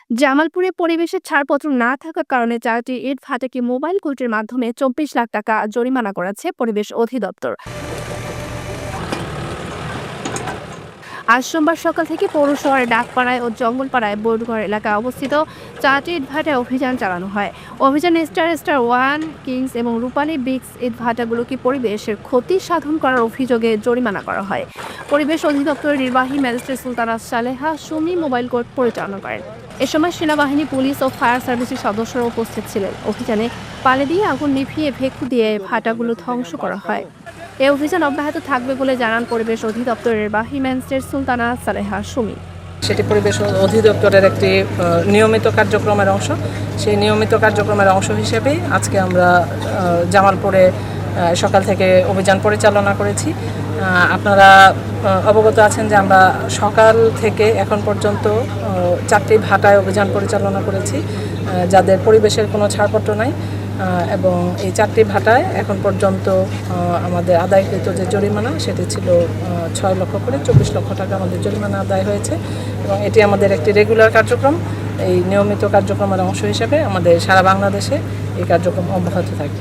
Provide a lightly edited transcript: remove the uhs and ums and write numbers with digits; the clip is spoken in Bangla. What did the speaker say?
জামালপুরে পরিবেশের ছাড়পত্র না থাকার কারণে 4টি ইট ভাটাকে মোবাইল কোর্টের মাধ্যমে 24 লাখ টাকা জরিমানা করেছে পরিবেশ অধিদপ্তর। আজ সোমবার সকাল থেকে পৌর শহরের ডাকপাড়ায় ও জঙ্গলপাড়ায় বোর্ডঘর এলাকায় অবস্থিত 4টি ইটভাটায় অভিযান চালানো হয়। অভিযানে স্টার স্টার ওয়ান, কিংস এবং রূপালী বিক্স ইটভাটাগুলোকে পরিবেশের ক্ষতি সাধন করার অভিযোগে জরিমানা করা হয়। পরিবেশ অধিদপ্তরের নির্বাহী magistrate Sultana Saleha Sumi mobile court পরিচালনা করেন। এ সময় সেনাবাহিনী, পুলিশ ও ফায়ার সার্ভিসের সদস্যরা উপস্থিত ছিলেন। অভিযানে পানি দিয়ে আগুন নিভিয়ে ভেকু দিয়ে ভাটাগুলো ধ্বংস করা হয়। এই অভিযান অব্যাহত থাকবে বলে জানান পরিবেশ অধিদপ্তরের নির্বাহী ম্যাজিস্ট্রেট সুলতানা সালেহা সুমি। সেটি পরিবেশ অধিদপ্তরের একটি নিয়মিত কার্যক্রমের অংশ। সেই নিয়মিত কার্যক্রমের অংশ হিসেবেই আজকে আমরা জামালপুরে সকাল থেকে অভিযান পরিচালনা করেছি। আপনারা অবগত আছেন যে আমরা সকাল থেকে এখন পর্যন্ত 4টি ভাটায় অভিযান পরিচালনা করেছি, যাদের পরিবেশের কোনো ছাড়পত্র নাই, এবং এই 4টি ভাটায় এখন পর্যন্ত আমাদের আদায়কৃত যে জরিমানা সেটি ছিল 6 লক্ষ করে 24 লক্ষ টাকা আমাদের জরিমানা আদায় হয়েছে। এবং এটি আমাদের একটি রেগুলার কার্যক্রম। এই নিয়মিত কার্যক্রমের অংশ হিসেবে আমাদের সারা বাংলাদেশে এই কার্যক্রম অব্যাহত থাকবে।